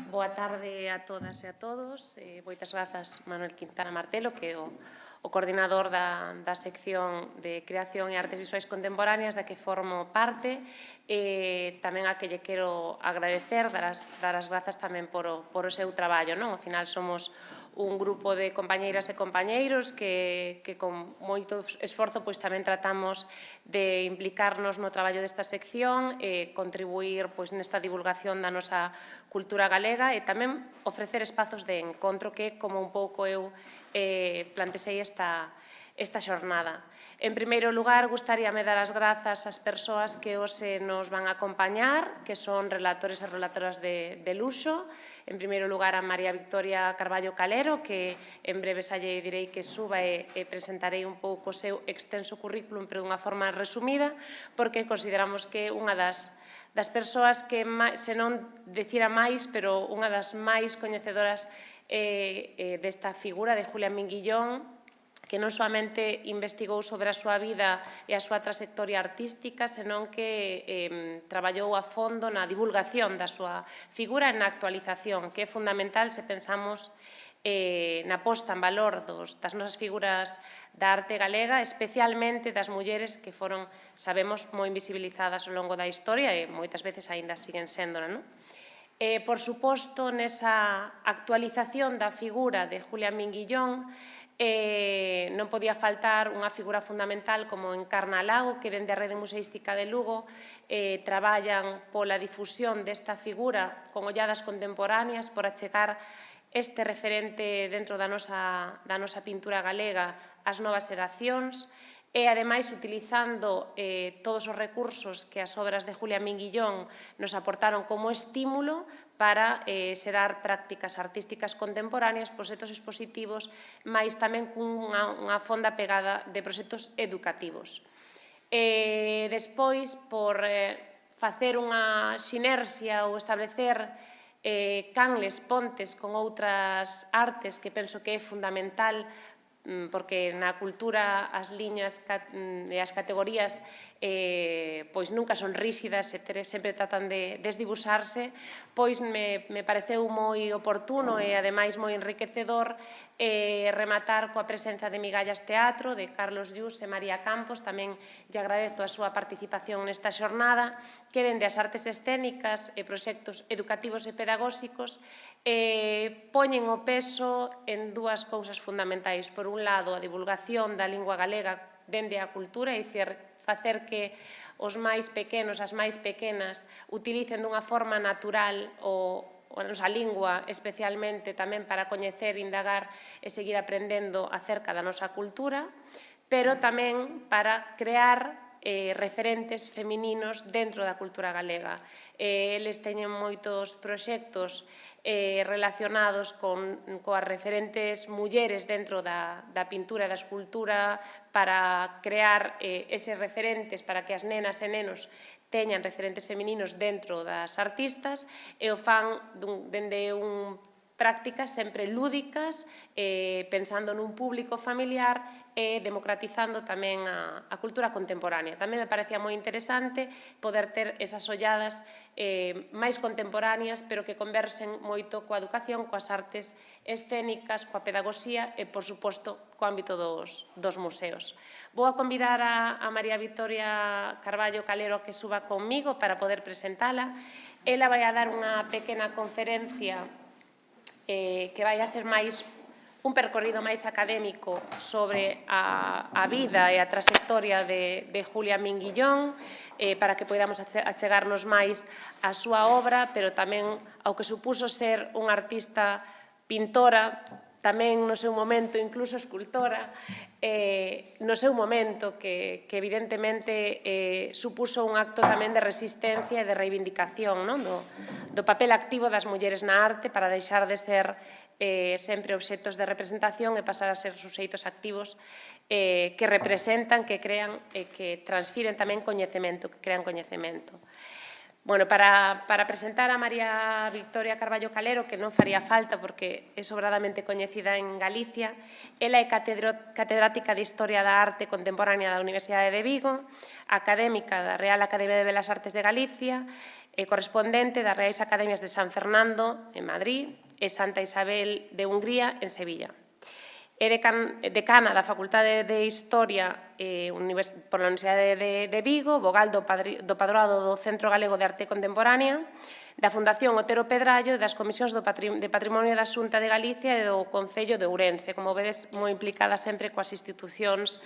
Boa tarde a todas e a todos. Moitas grazas, Manuel Quintana Martelo, que é o coordinador da sección de Creación e Artes Visuais Contemporáneas da que formo parte. Tamén a que lle quero agradecer, dar as grazas tamén por o seu traballo. Ao final somos un grupo de compañeiras e compañeiros que con moito esforzo tamén tratamos de implicarnos no traballo desta sección e contribuir nesta divulgación da nosa cultura galega e tamén ofrecer espazos de encontro que, como un pouco eu plantexei esta xornada. En primeiro lugar, gustaríame dar as grazas ás persoas que hoxe nos van a acompañar, que son relatores e relatoras de luxo. En primeiro lugar, a María Victoria Carballo Calero, que en breve xa lle direi que suba e presentarei un pouco o seu extenso currículum, pero dunha forma resumida, porque consideramos que é unha das persoas que, se non dicira máis, pero unha das máis coñecedoras desta figura de Julia Minguillón, que non soamente investigou sobre a súa vida e a súa trayectoria artística, senón que traballou a fondo na divulgación da súa figura e na actualización, que é fundamental se pensamos na posta en valor das nosas figuras da arte galega, especialmente das mulleres que foron, sabemos, moi invisibilizadas ao longo da historia e moitas veces aínda siguen séndola. Por suposto, nesa actualización da figura de Julia Minguillón, non podía faltar unha figura fundamental como Encarna Lago, que dende a Rede Museística de Lugo traballan pola difusión desta figura con olladas contemporáneas, por achegar este referente dentro da nosa pintura galega ás novas xeracións e, ademais, utilizando todos os recursos que as obras de Julia Minguillón nos aportaron como estímulo para xerar prácticas artísticas contemporáneas, proxectos expositivos, mais tamén cunha fonda pegada de proxectos educativos. Despois, por facer unha sinerxia ou establecer canles, pontes con outras artes que penso que é fundamental, porque na cultura as liñas e as categorías nunca son ríxidas e sempre tratan de desdibusarse, pois me pareceu moi oportuno e, ademais, moi enriquecedor rematar coa presenza de Migallas Teatro, de Carlos Lluís e María Campos. Tamén lle agradezo a súa participación nesta xornada, que dende as artes escénicas e proxectos educativos e pedagóxicos poñen o peso en dúas cousas fundamentais. Por un lado, a divulgación da lingua galega dende a cultura, é dicir, facer que os máis pequenos, as máis pequenas, utilicen dunha forma natural a nosa lingua, especialmente tamén para coñecer, indagar e seguir aprendendo acerca da nosa cultura, pero tamén para crear referentes femininos dentro da cultura galega. Eles teñen moitos proxectos relacionados coas referentes mulleres dentro da pintura e da escultura, para crear eses referentes para que as nenas e nenos teñan referentes femininos dentro das artistas, e o fan dende prácticas sempre lúdicas, pensando nun público familiar e democratizando tamén a cultura contemporánea. Tamén me parecía moi interesante poder ter esas olladas máis contemporáneas, pero que conversen moito coa educación, coas artes escénicas, coa pedagogía e, por suposto, co ámbito dos museos. Vou a convidar a María Victoria Carballo Calero que suba conmigo para poder presentala. Ela vai a dar unha pequena conferencia que vai a ser máis un percorrido máis académico sobre a vida e a trayectoria de Julia Minguillón, para que podamos achegarnos máis á súa obra, pero tamén ao que supuso ser unha artista pintora, tamén no seu momento incluso escultora, no seu momento que evidentemente supuso un acto tamén de resistencia e de reivindicación do papel activo das mulleres na arte, para deixar de ser sempre obxectos de representación e pasar a ser suxeitos activos que representan, que crean e que transfiren tamén coñecemento, que crean coñecemento. Bueno, para presentar a María Victoria Carballo Calero, que non faría falta porque é sobradamente coñecida en Galicia, ela é catedrática de Historia da Arte Contemporánea da Universidade de Vigo, académica da Real Academia de Belas Artes de Galicia, e correspondente das Reais Academias de San Fernando, en Madrid, e Santa Isabel de Hungría, en Sevilla. É decana da Facultade de Historia pola Universidade de Vigo, vogal do Padroado do Centro Galego de Arte Contemporánea, da Fundación Otero Pedrallo e das Comisións de Patrimonio da Xunta de Galicia e do Concello de Ourense. Como vedes, moi implicada sempre coas institucións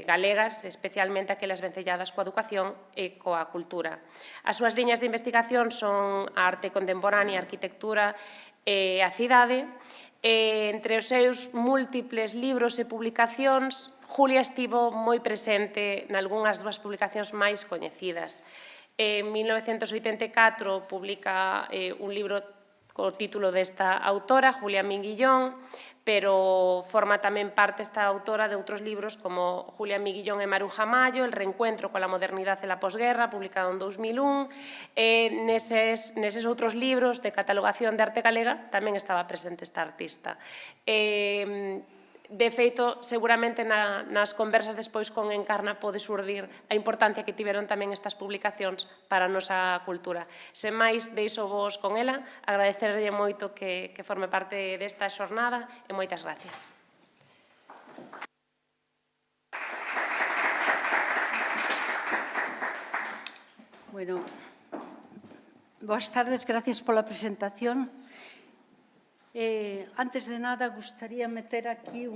galegas, especialmente aquelas vencelladas coa educación e coa cultura. As súas liñas de investigación son a arte contemporánea, a arquitectura e a cidade. Entre os seus múltiples libros e publicacións, Julia estivo moi presente nalgunhas das publicacións máis coñecidas. En 1984 publica un libro co título desta autora, Julia Minguillón, pero forma tamén parte esta autora de outros libros como Julia Minguillón e Maruja Mayo, El reencuentro coa modernidade e la posguerra, publicado en 2001, e neses outros libros de catalogación de arte galega tamén estaba presente esta artista. De feito, seguramente nas conversas despois con Encarna pode xurdir a importancia que tiveron tamén estas publicacións para a nosa cultura. Sen máis, deixo vos con ela, agradecerlle moito que forme parte desta xornada e moitas gracias. Bueno, boas tardes, gracias pola presentación. Antes de nada, gustaría meter aquí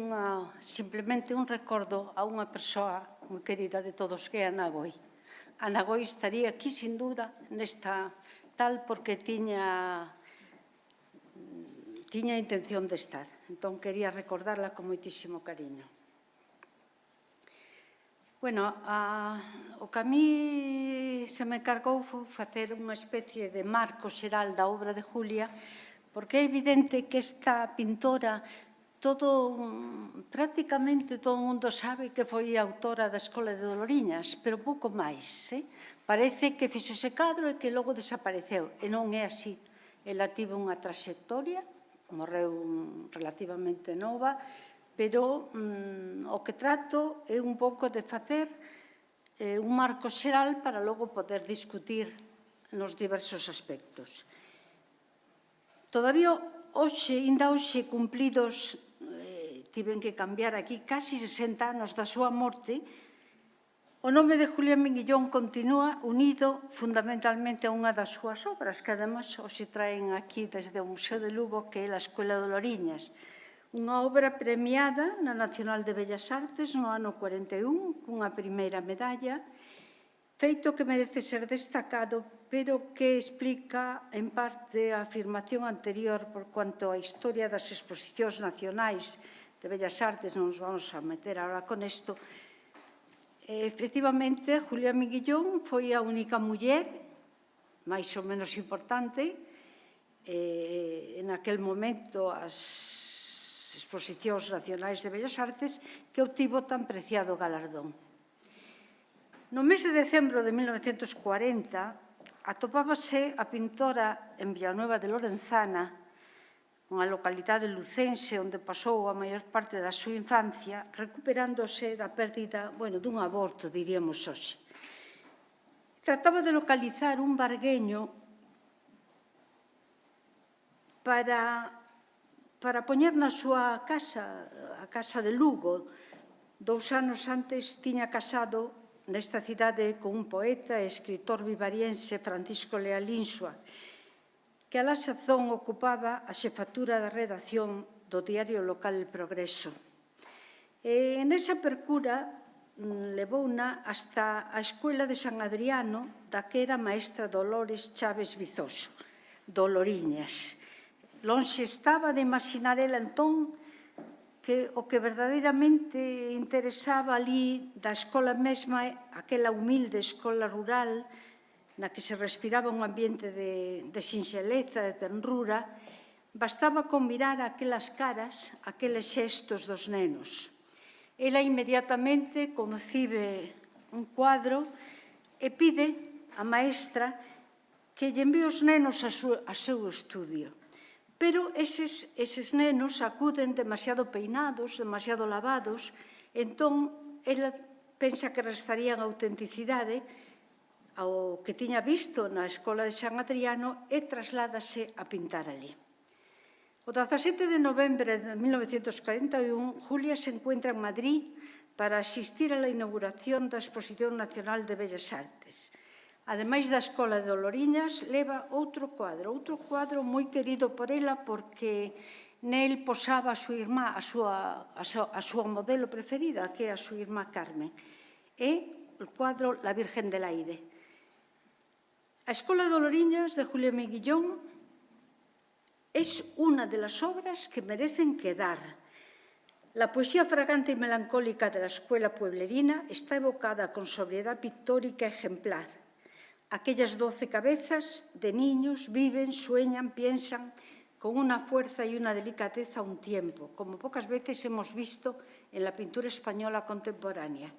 simplemente un recordo a unha persoa moi querida de todos, que é Ana Goi. Ana Goi estaría aquí, sin duda, nesta tal, porque tiña intención de estar. Entón, quería recordarla con moitísimo cariño. Bueno, o que a mí se me cargou foi facer unha especie de marco xeral da obra de Julia, porque é evidente que esta pintora, prácticamente todo o mundo sabe que foi autora da Escola de Doloriñas, pero pouco máis. Parece que fixo ese cadro e que logo desapareceu, e non é así. Ela tivo unha traxectoria, morreu relativamente nova, pero o que trato é un pouco de facer un marco xeral para logo poder discutir nos diversos aspectos. Todavía ainda hoxe cumplidos, tiven que cambiar aquí, casi 60 anos da súa morte, o nome de Julia Minguillón continúa unido fundamentalmente a unha das súas obras, que además hoxe traen aquí desde o Museo de Lugo, que é a Escuela de Loriñas. Unha obra premiada na Nacional de Bellas Artes no ano 41, cunha primeira medalla, feito que merece ser destacado, pero que explica, en parte, a afirmación anterior por cuanto á historia das exposicións nacionais de Bellas Artes. Non nos vamos a meter agora con isto. Efectivamente, Julia Minguillón foi a única muller, máis ou menos importante, en aquel momento as exposicións nacionais de Bellas Artes, que obtivo tan preciado galardón. No mes de decembro de 1940, atopábase a pintora en Villanueva de Lorenzana, unha localidade lucense onde pasou a maior parte da súa infancia, recuperándose da pérdida, dun aborto, diríamos hoxe. Trataba de localizar un bargueño para poñer na súa casa, a casa de Lugo. 2 anos antes tiña casado nesta cidade con un poeta e escritor vivariense, Francisco Leal Insua, que a la sazón ocupaba a xefatura da redacción do diario local El Progreso. Nesa percura levouna hasta a Escuela de San Adriano, da que era maestra Dolores Chaves Vizoso, Doloriñas. Lonxe estaba de imaginar ela entón que o que verdadeiramente interesaba ali da escola mesma, aquela humilde escola rural na que se respiraba un ambiente de sinxeleza, de tenrura, bastaba con mirar aquelas caras, aqueles xestos dos nenos. Ela inmediatamente concibe un cuadro e pide a maestra que lle envía os nenos a seu estudio. Pero eses nenos acuden demasiado peinados, demasiado lavados, entón, ela pensa que restarían autenticidade ao que tiña visto na Escola de San Adriano e trasládase a pintar ali. O 17 de novembro de 1941, Julia se encuentra en Madrid para asistir a la inauguración da Exposición Nacional de Bellas Artes. Ademais da Escola de Oloriñas, leva outro cuadro moi querido por ela porque nel posaba a súa irmá, a súa modelo preferida, que é a súa irmá Carmen. É o cuadro La Virgen del Aire. A Escola de Oloriñas, de Julia Meguillón, es una de las obras que merecen quedar. La poesía fragante y melancólica de la escuela pueblerina está evocada con sobriedad pictórica ejemplar. Aquellas 12 cabezas de niños viven, sueñan, piensan con una fuerza y una delicadeza a un tiempo, como pocas veces hemos visto en la pintura española contemporánea.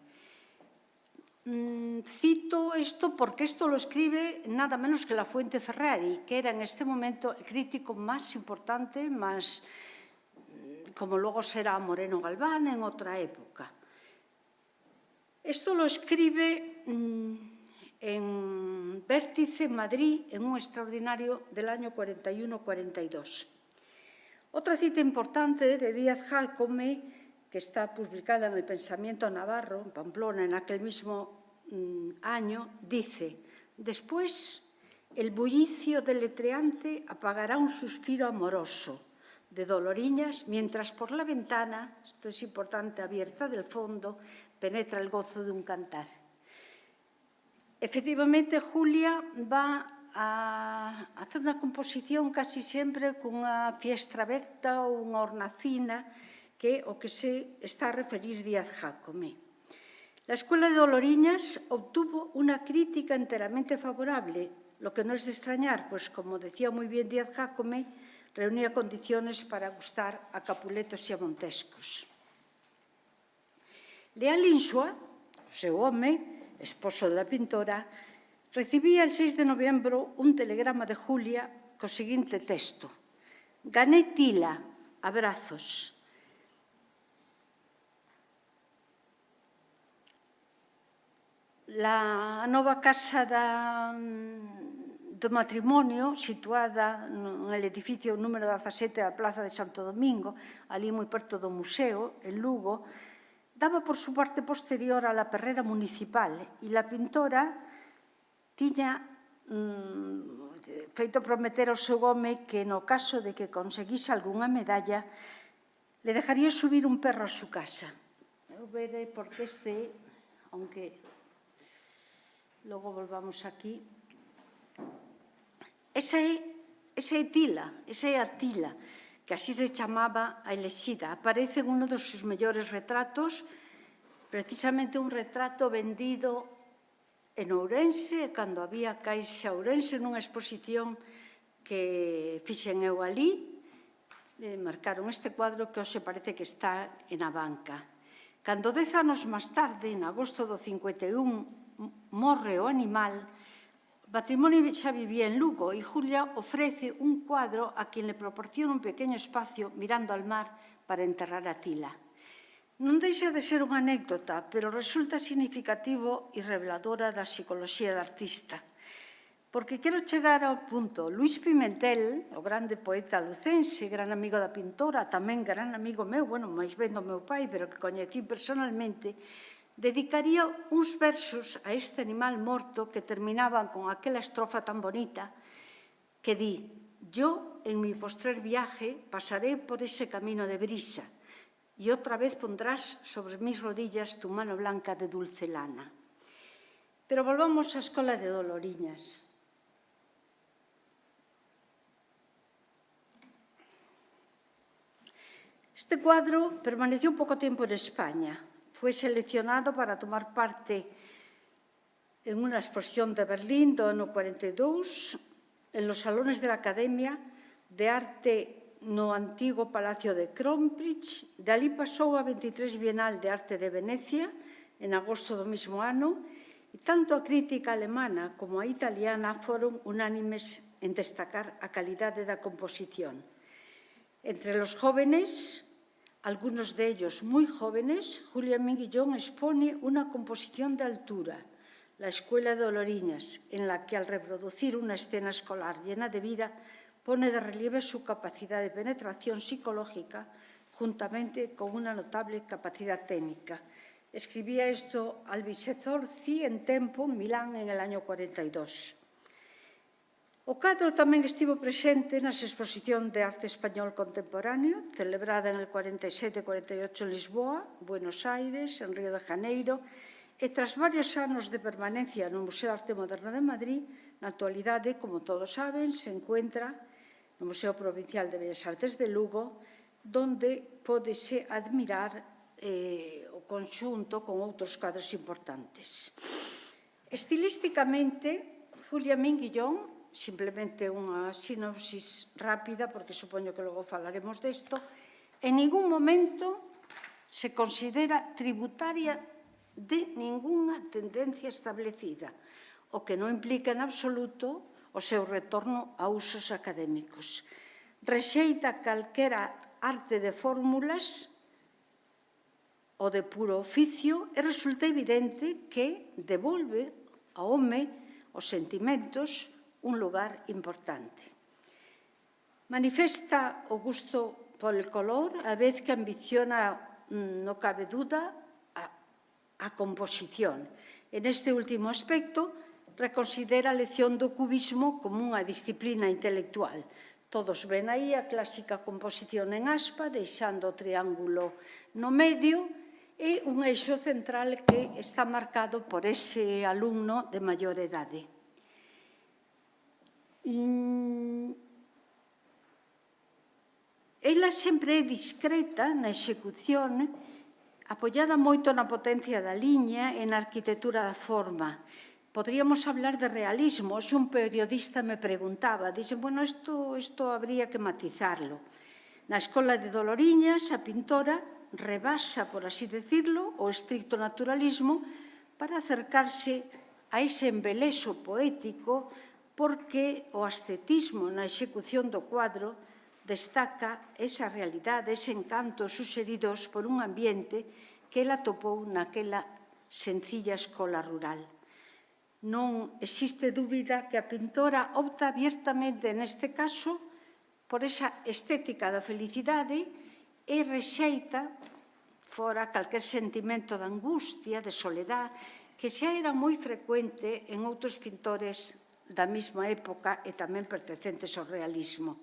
Cito esto porque esto lo escribe nada menos que Lafuente Ferrari, que era en este momento el crítico más importante, más, como luego será Moreno Galván en otra época. Esto lo escribe en Vértice, Madrid, en un extraordinario del año 41-42. Otra cita importante de Díaz Jácome, que está publicada en El Pensamiento Navarro, en Pamplona, en aquel mismo año, dice: después el bullicio deletreante apagará un suspiro amoroso de Doloriñas, mientras por la ventana, esto es importante, abierta del fondo, penetra el gozo de un cantar. Efectivamente, Julia va a hacer unha composición casi sempre cunha fiestra aberta ou unha hornacina, que é o que se está a referir Díaz Jácome. La Escuela de Oloriñas obtuvo una crítica enteramente favorable, lo que no es de extrañar, pues como decía muy bien Díaz Jácome, reunía condiciones para gustar a Capuletos e a Montescos. Leal Insua, o seu home, esposo da pintora, recibía el 6 de novembro un telegrama de Julia co seguinte texto: «Gané Tila, abrazos». La nova casa do matrimonio, situada no edificio número 17 da Plaza de Santo Domingo, ali moi perto do museo, en Lugo, daba por su parte posterior a la perrera municipal e la pintora tiña feito prometer ao seu home que no caso de que conseguise algunha medalla le dejaría subir un perro a su casa. Eu veré porque este, aunque logo volvamos aquí, esa é Tila, esa é a Tila, que así se chamaba a elexida. Aparece en uno dos seus mellores retratos, precisamente un retrato vendido en Ourense, cando había Caixa Ourense, nunha exposición que fixen eu ali, marcaron este cuadro que hoxe parece que está na banca. Cando 10 anos máis tarde, en agosto do 51, morre o animal, o matrimonio xa vivía en Lugo e Julia ofrece un cuadro a quien le proporciona un pequeño espacio mirando al mar para enterrar a Tila. Non deixa de ser unha anécdota, pero resulta significativo e reveladora da psicoloxía da artista. Porque quero chegar ao punto. Luís Pimentel, o grande poeta lucense, gran amigo da pintora, tamén gran amigo meu, bueno, máis ben do meu pai, pero que coñecí personalmente, dedicaría uns versos a este animal morto que terminaban con aquela estrofa tan bonita que di: «Yo, en mi postrer viaje, pasaré por ese camino de brisa y otra vez pondrás sobre mis rodillas tu mano blanca de dulce lana». Pero volvamos á Escola de Oloriñas. Este cuadro permaneció poco tiempo en España. Fue seleccionado para tomar parte en una exposición de Berlín do ano 42 en los salones de la Academia de Arte no antigo Palacio de Kronprinz. De ali pasou a 23 Bienal de Arte de Venecia en agosto do mesmo ano E tanto a crítica alemana como a italiana foron unánimes en destacar a calidade da composición. Entre los jóvenes, algunos de ellos muy jóvenes, Julia Minguillón expone una composición de altura, La Escuela de Oloriñas, en la que al reproducir una escena escolar llena de vida, pone de relieve su capacidad de penetración psicológica juntamente con una notable capacidad técnica. Escribía esto Alvise Zorzi en Tempo, Milán, en el año 42. O cadro tamén estivo presente nas exposición de arte español contemporáneo, celebrada en el 47-48 en Lisboa, Buenos Aires, en Río de Janeiro, e tras varios anos de permanencia no Museo de Arte Moderno de Madrid, na actualidade, como todos saben, se encuentra no Museo Provincial de Bellas Artes de Lugo, donde pódese admirar o conxunto con outros cadros importantes. Estilísticamente, Julia Minguillón, simplemente unha sinopsis rápida, porque supoño que logo falaremos desto, en ningún momento se considera tributaria de ningunha tendencia establecida, o que non implica en absoluto o seu retorno a usos académicos. Rexeita calquera arte de fórmulas ou de puro oficio e resulta evidente que devolve ao home os sentimentos un lugar importante. Manifesta o gusto polo color, a vez que ambiciona, no cabe duda, a composición. En este último aspecto, reconsidera a lección do cubismo como unha disciplina intelectual. Todos ven aí a clásica composición en aspa, deixando o triángulo no medio, e un eixo central que está marcado por ese alumno de maior idade. Ela sempre é discreta na execución, apoiada moito na potencia da liña e na arquitectura da forma. Podríamos hablar de realismo. Se un periodista me preguntaba, dixe, bueno, isto habría que matizarlo. Na Escola de Doloriñas, a pintora rebasa, por así decirlo, o estricto naturalismo para acercarse a ese embelexo poético, porque o ascetismo na execución do cuadro destaca esa realidade, ese encanto suxeridos por un ambiente que ela topou naquela sencilla escola rural. Non existe dúbida que a pintora opta abiertamente, neste caso, por esa estética da felicidade e rexeita fora calquer sentimento de angustia, de soledad, que xa era moi frecuente en outros pintores da mesma época e tamén pertencentes ao realismo.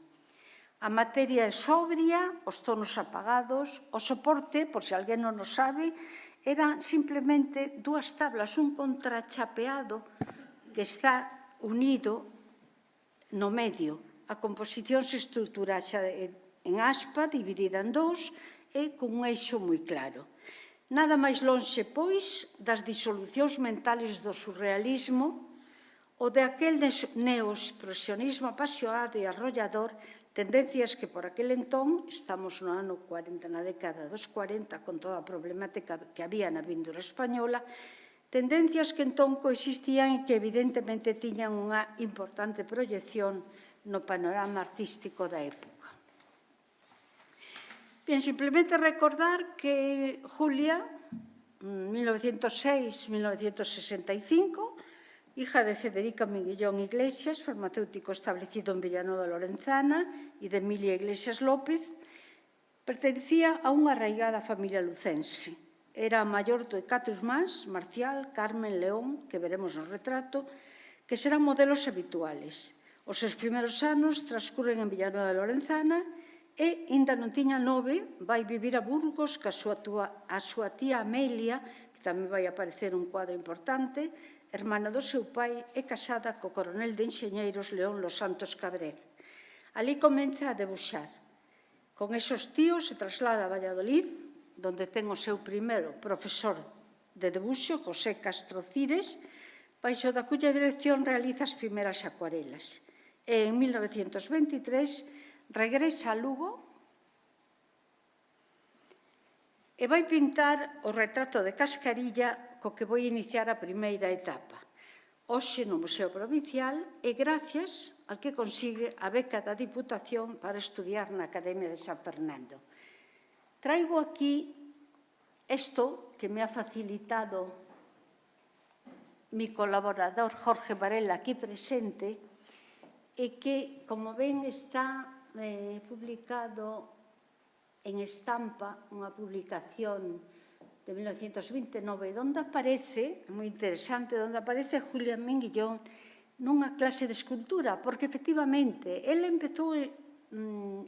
A materia é sobria, os tonos apagados, o soporte, por se alguén non o sabe, eran simplemente dúas tablas, un contrachapeado que está unido no medio. A composición se estrutura xa en aspa, dividida en dous, e con un eixo moi claro. Nada máis lonxe, pois, das disolucións mentales do surrealismo ou de aquel neoexpresionismo apaixonado e arrollador, tendencias que por aquel entón, estamos no ano 40, na década dos 40, con toda a problemática que había na pintura española, tendencias que entón coexistían e que evidentemente tiñan unha importante proyección no panorama artístico da época. Bien, simplemente recordar que Julia, 1906-1965, hija de Federica Minguillón Iglesias, farmacéutico establecido en Villanueva Lorenzana, e de Emilia Iglesias López, pertencía a unha arraigada familia lucense. Era a maior de 4 irmáns, Marcial, Carmen, León, que veremos no retrato, que serán modelos habituales. Os seus primeiros anos transcurren en Villanueva de Lorenzana e, ainda non tiña 9, vai vivir a Burgos ca a súa tía Amelia, que tamén vai aparecer un cuadro importante, hermana do seu pai, e casada co coronel de enxeñeiros León Los Santos Cabrera. Alí comeza a debuxar. Con esos tíos se traslada a Valladolid, donde ten o seu primeiro profesor de debuxo, José Castro Cires, baixo da cuya dirección realiza as primeiras acuarelas. E en 1923 regresa a Lugo e vai pintar o retrato de Cascarilla co que vou iniciar a primeira etapa. Hoxe no Museo Provincial e gracias al que consigue a beca da Diputación para estudiar na Academia de San Fernando. Traigo aquí isto que me ha facilitado mi colaborador Jorge Varela aquí presente e que, como ven, está publicado en Estampa, unha publicación de 1929, onde aparece, moi interesante, onde aparece Julián Minguillón nunha clase de escultura, porque efectivamente ele empezou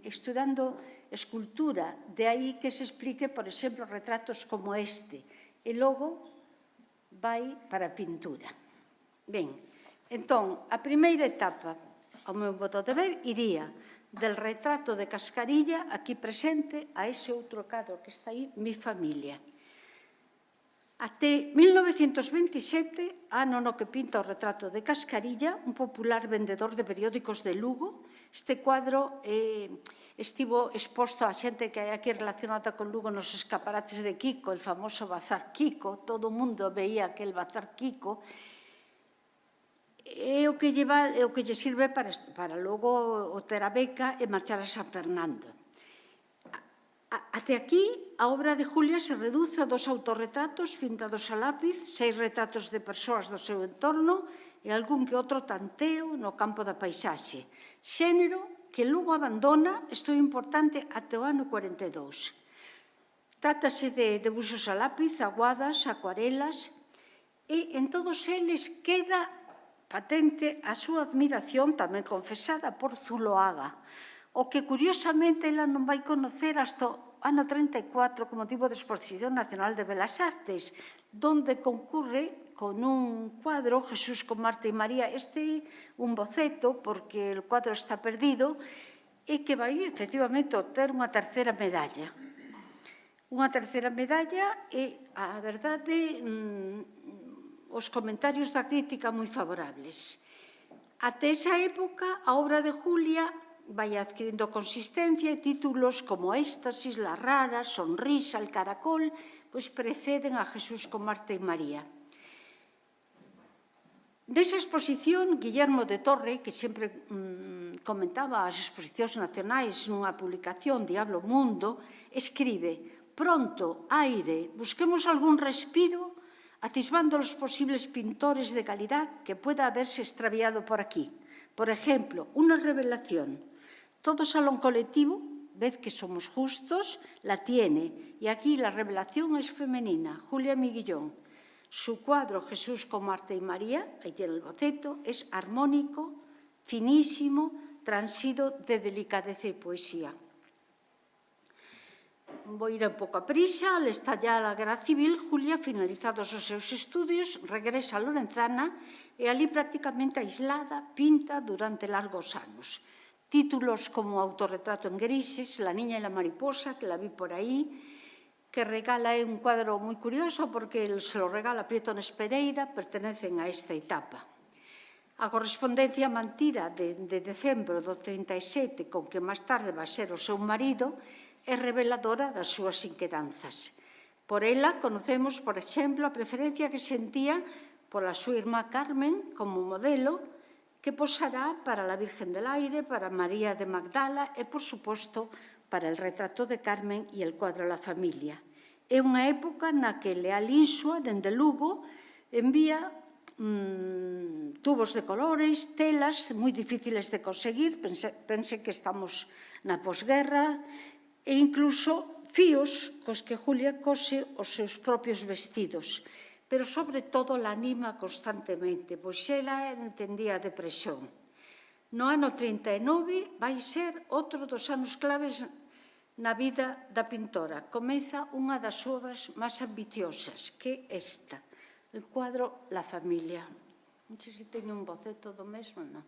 estudando escultura, de aí que se explique, por exemplo, retratos como este, e logo vai para a pintura. Ben, entón, a primeira etapa, ao meu modo de ver, iría del retrato de Cascarilla, aquí presente, a ese outro cadro que está aí, Mi familia. Até 1927, ano no que pinta o retrato de Cascarilla, un popular vendedor de periódicos de Lugo. Este cuadro estivo exposto a xente que hai aquí relacionada con Lugo nos escaparates de Kiko, el famoso Bazar Kiko. Todo o mundo veía aquel Bazar Kiko. É o que lle sirve para logo ter a beca e marchar a San Fernando. Até aquí, a obra de Julia se reduce a 2 autorretratos pintados a lápiz, 6 retratos de persoas do seu entorno e algún que outro tanteo no campo da paisaxe. Xénero que Lugo abandona, isto é importante, até o ano 42. Trátase de debuxos a lápiz, aguadas, acuarelas, e en todos eles queda patente a súa admiración, tamén confesada, por Zuloaga, o que, curiosamente, ela non vai conocer hasta o ano 34 como motivo de Exposición Nacional de Belas Artes, donde concurre con un cuadro, Jesús con Marta y María, un boceto, porque o cuadro está perdido, e que vai, efectivamente, obter unha terceira medalla. Unha terceira medalla e, a verdade, os comentarios da crítica moi favorables. Até esa época, a obra de Julia vai adquirindo consistencia e títulos como Éxtasis, La Rara, Sonrisa, El Caracol, pois preceden a Jesús con Marta y María. Nesa exposición, Guillermo de Torre, que sempre comentaba as exposicións nacionais nunha publicación, Diablo Mundo, escribe: pronto, aire, busquemos algún respiro atisbando los posibles pintores de calidad que pueda haberse extraviado por aquí. Por ejemplo, una revelación. Todo salón colectivo, ved que somos justos, la tiene. Y aquí la revelación es femenina. Julia Minguillón. Su cuadro Jesús con Marta y María, ahí tiene el boceto, es armónico, finísimo, transido de delicadeza y poesía. Vou ir un pouco a prisa. Al estallar a Guerra Civil, Julia, finalizados os seus estudios, regresa a Lorenzana e ali prácticamente aislada pinta durante largos anos. Títulos como Autorretrato en grises, La niña y la mariposa, que la vi por aí, que regala un cuadro moi curioso porque se lo regala Prieto Nespereira, pertenecen a esta etapa. A correspondencia mantida de decembro do 37, con que máis tarde vai ser o seu marido, é reveladora das súas inquedanzas. Por ela conocemos, por exemplo, a preferencia que sentía pola súa irmá Carmen como modelo, que posará para la Virgen del Aire, para María de Magdala e, por suposto, para el retrato de Carmen e el cuadro La familia. É unha época na que Leal Insua, dende Lugo, envía tubos de colores, telas moi difíciles de conseguir, pense que estamos na posguerra, e incluso fíos cos que Julia cose os seus propios vestidos, pero sobre todo la anima constantemente, pois ela entendía a depresión. No ano 39 vai ser outro dos anos claves na vida da pintora. Comeza unha das obras máis ambiciosas, que é esta, el cuadro La familia. Non sei se teño un boceto do mesmo, non.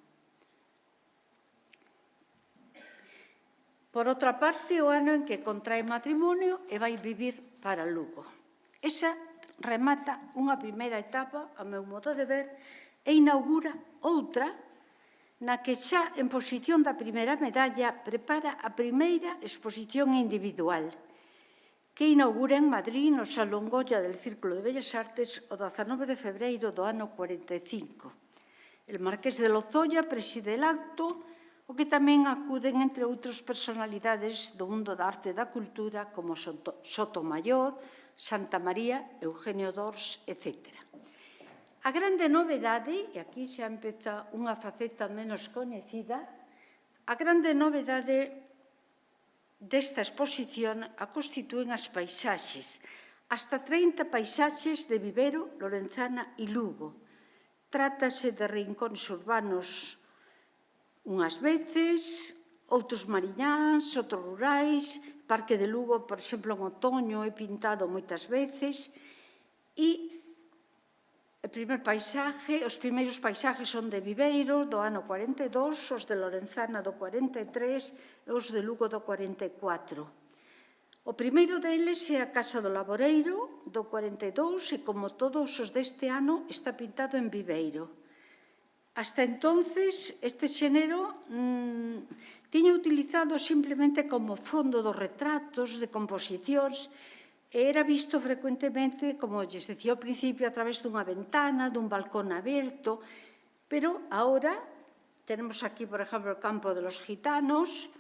Por outra parte, o ano en que contrae matrimonio e vai vivir para Lugo. Esa remata unha primeira etapa, a meu modo de ver, e inaugura outra na que xa en posición da primeira medalla prepara a primeira exposición individual, que inaugura en Madrid no Salón Goya del Círculo de Bellas Artes o 19 de febreiro do ano 45. El Marqués de Lozoya preside el acto, o que tamén acuden, entre outros, personalidades do mundo da arte e da cultura, como Sotomayor, Santa María, Eugenio d'Ors, etc. A grande novedade, e aquí xa empeza unha faceta menos coñecida, a grande novedade desta exposición a constitúen as paisaxes, hasta 30 paisaxes de Viveiro, Lorenzana e Lugo. Trátase de rincóns urbanos unhas veces, outros mariñáns, outros rurais. Parque de Lugo, por exemplo, en outoño é pintado moitas veces. E os primeiros paisaxes son de Viveiro, do ano 42, os de Lorenzana do 43 e os de Lugo do 44. O primeiro deles é a Casa do Laboreiro, do 42, e, como todos os deste ano, está pintado en Viveiro. Hasta entonces, este xénero tiña utilizado simplemente como fondo dos retratos, de composicións, e era visto frecuentemente, como lles decía ao principio, a través dunha ventana, dun balcón aberto, pero agora tenemos aquí, por exemplo, o Campo de los Gitanos,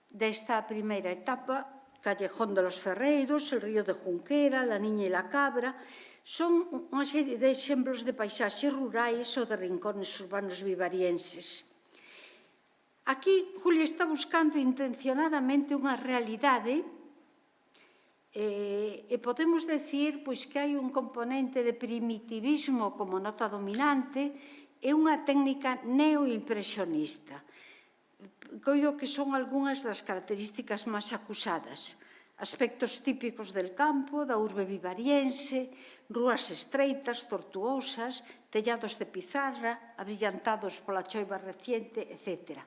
desta primeira etapa, Callejón de los Ferreiros, el Río de Junquera, La Niña e la Cabra. Son unha serie de exemplos de paisaxes rurais ou de rincones urbanos vivarienses. Aquí, Julia está buscando intencionadamente unha realidade e podemos decir que hai un componente de primitivismo como nota dominante e unha técnica neoimpresionista. Coido que son algunhas das características máis acusadas. Aspectos típicos del campo, da urbe vivariense, rúas estreitas, tortuosas, tellados de pizarra, abrillantados pola choiva reciente, etc.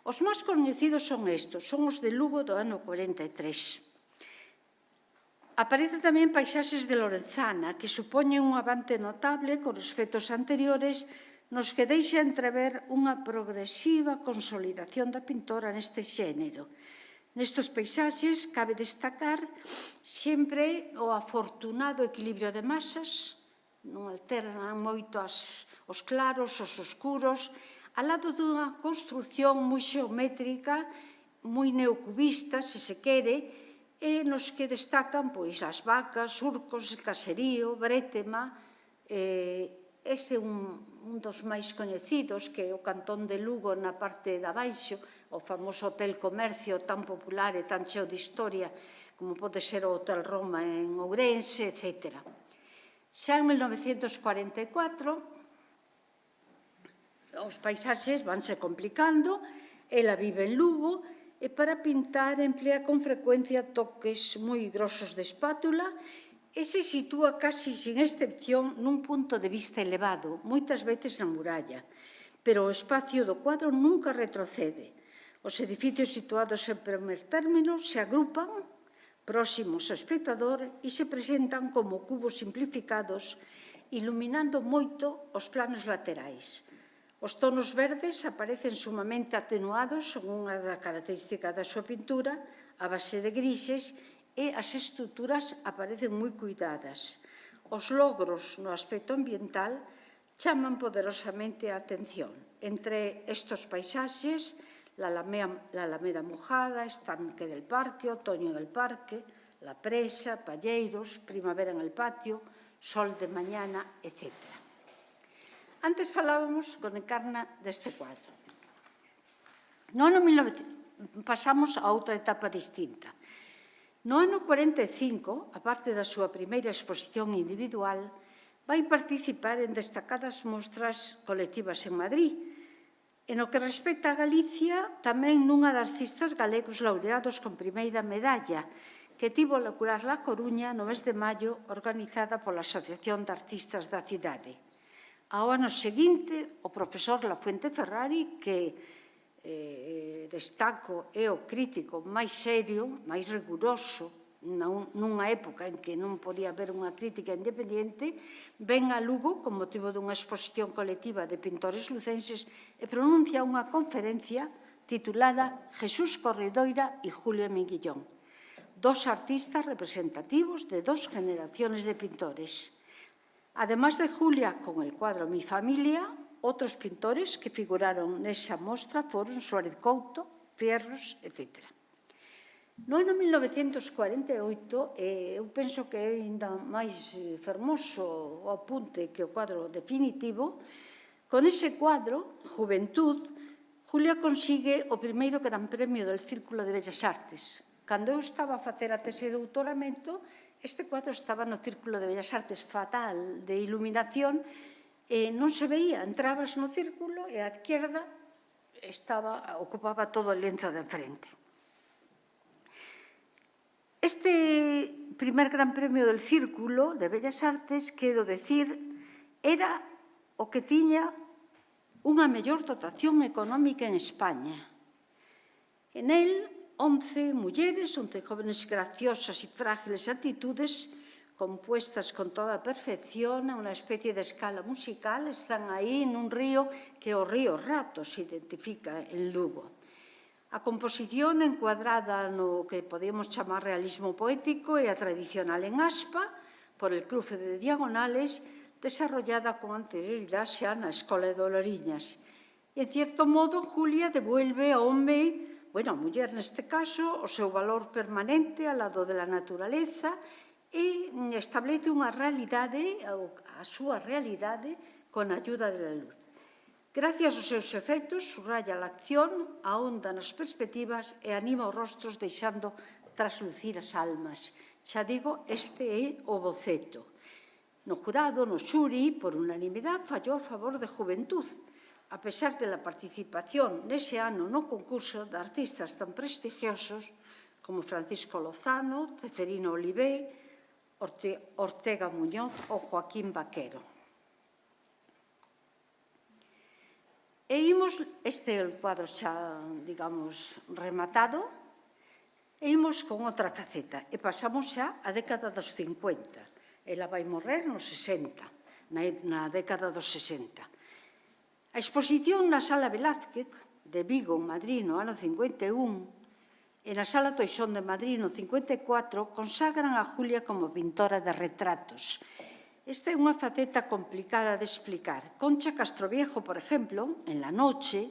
Os máis coñecidos son estos, son os de Lugo do ano 43. Aparecen tamén paisaxes de Lorenzana, que supoñen un avance notable con respecto aos anteriores, nos que deixa entrever unha progresiva consolidación da pintora neste xénero. Nestes paisaxes cabe destacar sempre o afortunado equilibrio de masas, non alternan moito os claros, os oscuros, ao lado dunha construción moi xeométrica, moi neocubista, se se quere, e nos que destacan as vacas, surcos, el caserío, brétema. Este é un dos máis coñecidos, que é o Cantón de Lugo na parte de abaixo, o famoso Hotel Comercio tan popular e tan cheo de historia como pode ser o Hotel Roma en Ourense, etc. Xa en 1944, os paisaxes vanse complicando, ela vive en Lugo, e para pintar emplea con frecuencia toques moi grosos de espátula e se sitúa casi sin excepción nun punto de vista elevado, moitas veces na muralla, pero o espacio do cuadro nunca retrocede. Os edificios situados en primer término se agrupan próximos ao espectador e se presentan como cubos simplificados, iluminando moito os planos laterais. Os tonos verdes aparecen sumamente atenuados, son unha das características da súa pintura, a base de grises, e as estruturas aparecen moi cuidadas. Os logros no aspecto ambiental chaman poderosamente a atención. Entre estes paisaxes, la Alameda Mojada, Estanque del Parque, Otoño en el Parque, La Presa, Palleiros, Primavera en el Patio, Sol de Mañana, etc. Antes falábamos con Encarna deste cuadro. No ano 1900 pasamos a outra etapa distinta. No ano 45, a parte da súa primeira exposición individual, vai participar en destacadas mostras colectivas en Madrid. E no que respecta a Galicia, tamén nunha de artistas galegos laureados con primeira medalla, que tivo lugar na Coruña no mes de maio, organizada pola Asociación de Artistas da cidade. Ao ano seguinte, o profesor Lafuente Ferrari, que destaco é o crítico máis serio, máis riguroso, nunha época en que non podía haber unha crítica independente, ven a Lugo con motivo dunha exposición colectiva de pintores lucenses e pronuncia unha conferencia titulada Jesús Corredoira e Julio Minguillón. dos artistas representativos de dos generaciones de pintores. Además de Julia, con el cuadro Mi familia, outros pintores que figuraron nesa mostra foron Suárez Couto, Fierros, etc. No ano 1948, eu penso que é ainda máis fermoso o apunte que o quadro definitivo, con ese cuadro, Juventud, Julia consigue o primeiro Gran Premio del Círculo de Bellas Artes. Cando eu estaba a facer a tese de doutoramento, este cuadro estaba no Círculo de Bellas Artes, fatal de iluminación, e non se veía, entrabas no círculo e a esquerda ocupaba todo o lienzo de enfrente. Este primer Gran Premio del Círculo de Bellas Artes, quero decir, era o que tiña unha mellor dotación económica en España. En el, 11 mulleres, 11 jóvenes graciosas y frágiles actitudes, compuestas con toda perfección, a unha especie de escala musical, están aí nun río que o río Rato se identifica en Lugo. A composición encuadrada no que podemos chamar realismo poético e a tradicional en aspa, por el cruce de diagonales, desarrollada con anterioridade xa na Escola de Doloriñas. E, en cierto modo, Julia devuelve ao home, a muller neste caso, o seu valor permanente ao lado da naturaleza e establece unha realidade, a súa realidade, con a ayuda da luz. Gracias aos seus efectos, subraya a acción, ahonda nas perspectivas e anima os rostros deixando traslucir as almas. Xa digo, este é o boceto. No jurado, no xuri, por unanimidade, fallou a favor de Juventud, a pesar da participación nese ano no concurso de artistas tan prestigiosos como Francisco Lozano, Ceferino Olivé, Ortega Muñoz ou Joaquín Vaquero. E imos, este é o cuadro xa, digamos, rematado, e imos con outra faceta, e pasamos xa á década dos 50. Ela vai morrer nos 60, na década dos 60. A exposición na Sala Velázquez de Vigo, en Madrid, no ano 51, e na Sala Toixón de Madrid, no 54, consagran a Julia como pintora de retratos. Esta é unha faceta complicada de explicar. Concha Castroviejo, por exemplo, en La Noche,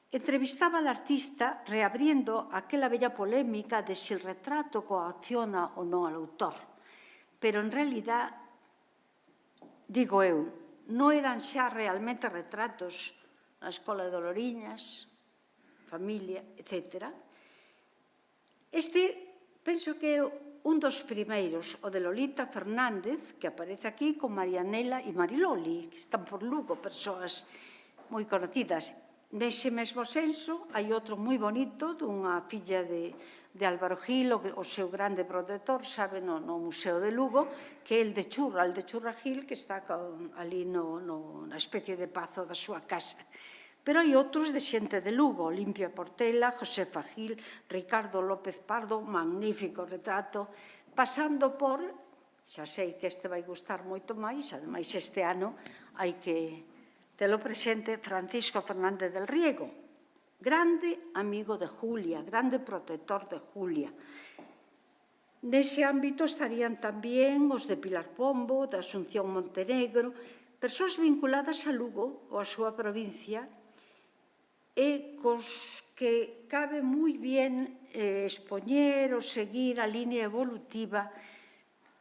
entrevistaba al artista reabriendo aquela bella polémica de se el retrato coacciona ou non al autor. Pero, en realidad, digo eu, non eran xa realmente retratos na Escola de Doloriñas, familia, etc. Este, penso que é un dos primeiros, o de Lolita Fernández, que aparece aquí con Marianela e Mariloli, que están por Lugo, persoas moi conocidas. Nese mesmo senso, hai outro moi bonito dunha filla de Álvaro Gil, o seu grande protector, sabe, no Museo de Lugo, que é el de Churra Gil, que está ali na especie de pazo da súa casa. Pero hai outros de xente de Lugo, Olimpia Portela, Josefa Gil, Ricardo López Pardo, magnífico retrato, pasando por, xa sei que este vai gustar moito máis, ademais este ano hai que telo presente, Francisco Fernández del Riego, grande amigo de Julia, grande protector de Julia. Nese ámbito estarían tamén os de Pilar Pombo, de Asunción Montenegro, persoas vinculadas a Lugo ou a súa provincia e cos que cabe moi ben expoñer ou seguir a línea evolutiva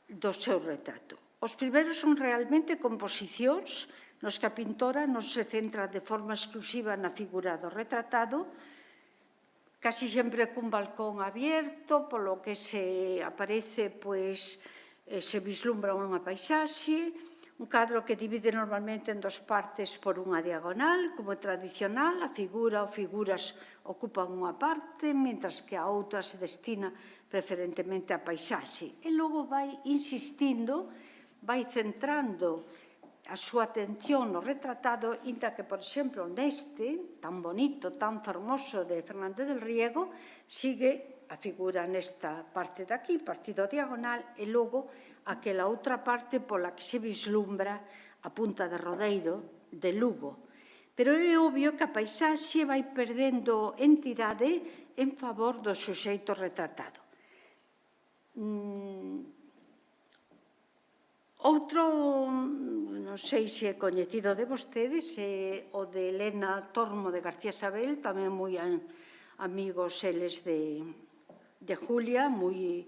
do seu retrato. Os primeiros son realmente composicións nos que a pintora non se centra de forma exclusiva na figura do retratado, casi sempre cun balcón abierto, polo que se aparece, se vislumbra unha paisaxe, un cadro que divide normalmente en dos partes por unha diagonal, como é tradicional, a figura ou figuras ocupan unha parte, mentras que a outra se destina preferentemente á paisaxe. E logo vai insistindo, vai centrando a súa atención no retratado, inda que, por exemplo, neste, tan bonito, tan fermoso de Fernández del Riego, sigue a figura nesta parte de aquí, partido diagonal, e logo aquela outra parte pola que se vislumbra a punta de Rodeiro de Lugo. Pero é obvio que a paisaxe vai perdendo entidade en favor do suxeito retratado. Outro, non sei se é coñecido de vostedes, é o de Elena Tormo de García Sabel, tamén moi amigos eles de Julia, moi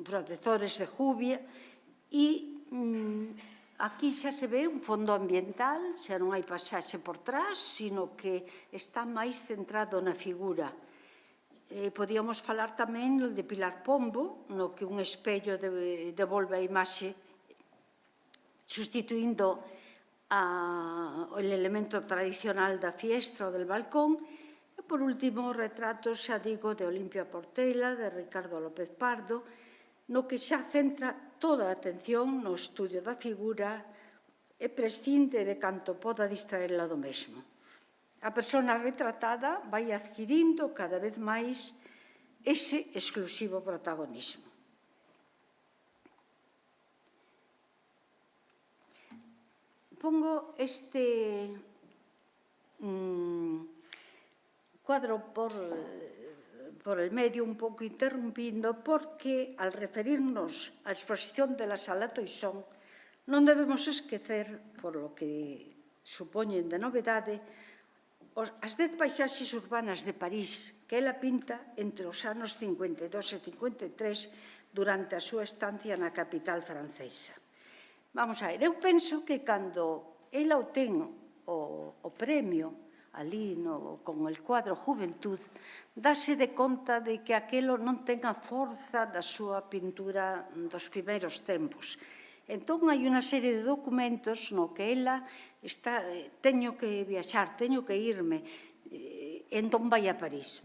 protectores de Jubia, e aquí xa se ve un fondo ambiental, xa non hai paisaxe por trás, sino que está máis centrado na figura. Podíamos falar tamén de Pilar Pombo, no que un espello devolve a imaxe sustituindo o elemento tradicional da fiestra ou del balcón. E, por último, retratos, xa digo, de Olimpia Portela, de Ricardo López Pardo, no que xa centra toda a atención no estudio da figura e prescinde de canto poda distraerla do mesmo. A persona retratada vai adquirindo cada vez máis ese exclusivo protagonismo. Pongo este cuadro por el medio, un pouco interrumpindo, porque, al referirnos á exposición de la Sala Toisón, non debemos esquecer, por lo que supoñen de novedade, as 10 paisaxes urbanas de París que ela pinta entre os anos 52 e 53 durante a súa estancia na capital francesa. Vamos a ver, eu penso que cando ela obtén o premio ali con el cuadro Juventud, dáse de conta de que aquelo non ten a forza da súa pintura dos primeiros tempos. Entón, hai unha serie de documentos no que ela está, teño que viaxar, teño que irme, entón vai a París,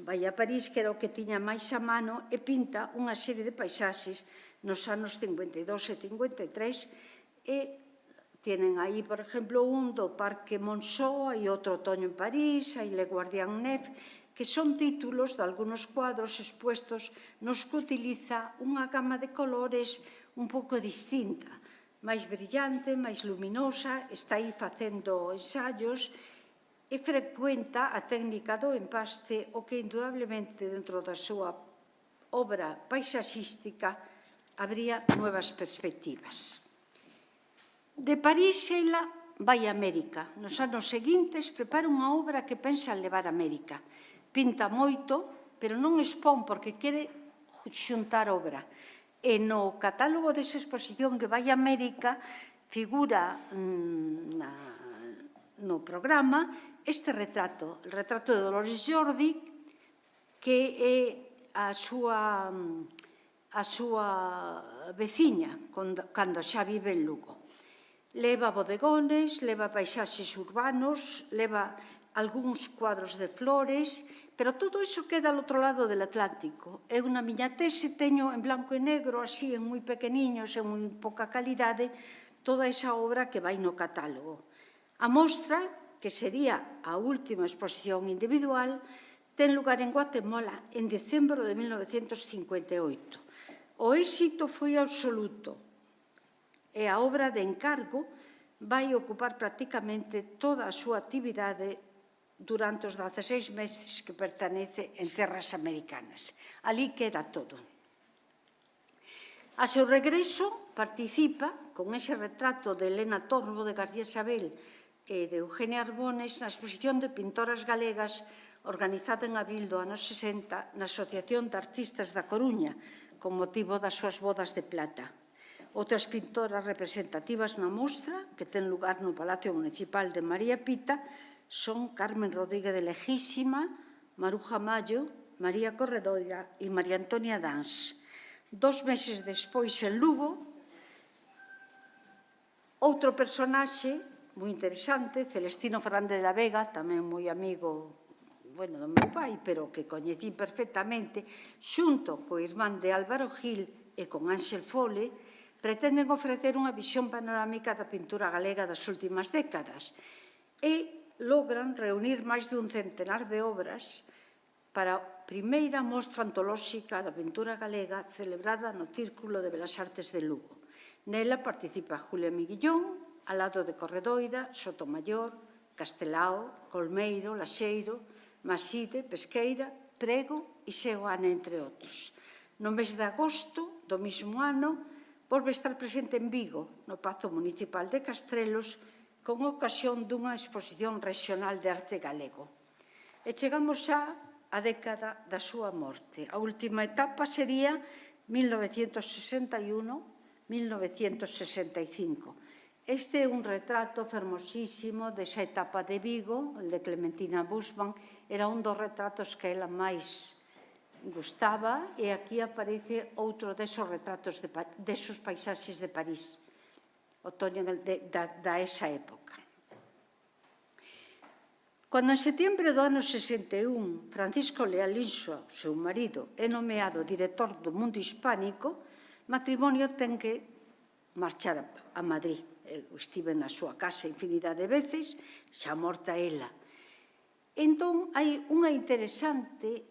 que era o que tiña máis a mano, e pinta unha serie de paisaxes nos anos 52 e 53, e tienen aí, por exemplo, un do Parque Monceau, hai outro Otoño en París, hai Le Guardian Neuf, que son títulos de algunos cuadros expuestos nos que utiliza unha gama de colores un pouco distinta, máis brillante, máis luminosa, está aí facendo ensaios e frecuenta a técnica do empaste, o que indudablemente dentro da súa obra paisaxística habría nuevas perspectivas. De París, ela vai a América. Nos anos seguintes prepara unha obra que pensa levar a América. Pinta moito, pero non expón porque quere xuntar obra. E no catálogo desa exposición que vai a América figura no programa este retrato, el retrato de Dolores Jordi, que é a súa veciña cando xa vive en Lugo. Leva bodegones, leva paisaxes urbanos, leva algúns cuadros de flores, pero todo iso queda ao outro lado del Atlántico. Eu na miña tese teño en blanco e negro, así en moi pequeniños, en moi pouca calidade, toda esa obra que vai no catálogo. A mostra, que sería a última exposición individual, ten lugar en Guatemala en decembro de 1958. O éxito foi absoluto e a obra de encargo vai ocupar prácticamente toda a súa actividade durante os 16 meses que pertenece en terras americanas. Ali queda todo. A seu regreso participa con ese retrato de Elena Tormo de García Sabel e de Eugenia Arbones na exposición de pintoras galegas organizada en abril do ano 60 na Asociación de Artistas da Coruña con motivo das súas bodas de plata. Outras pintoras representativas na mostra, que ten lugar no Palacio Municipal de María Pita, son Carmen Rodríguez de Lejísima, Maruja Mayo, María Corredoira e María Antonia Dans. 2 meses despois, en Lugo, outro personaxe moi interesante, Celestino Fernández de la Vega, tamén moi amigo do meu pai, pero que coñecí perfectamente, xunto co irmán de Álvaro Gil e con Ángel Fole, pretenden ofrecer unha visión panorámica da pintura galega das últimas décadas e logran reunir máis dun centenar de obras para a primeira mostra antolóxica da pintura galega celebrada no Círculo de Belas Artes de Lugo. Nela participa Julia Miguillón, ao lado de Corredoira, Sotomayor, Castelao, Colmeiro, Laxeiro, Maside, Pesqueira, Prego e Seoane, entre outros. No mes de agosto do mesmo ano, volve estar presente en Vigo, no Pazo Municipal de Castrelos, con ocasión dunha exposición regional de arte galego. E chegamos xa á década da súa morte. A última etapa sería 1961-1965. Este é un retrato fermosísimo desa etapa de Vigo, el de Clementina Buschmann, era un dos retratos que ela máis gustaba, e aquí aparece outro desos retratos, desos paisaxes de París, outoño da esa época. Cando en setembro do ano 61, Francisco Leal Insua, seu marido, é nomeado director do Mundo Hispánico, matrimonio ten que marchar a Madrid. Eu estive na súa casa infinidade de veces, xa morta ela. Entón, hai unha interesante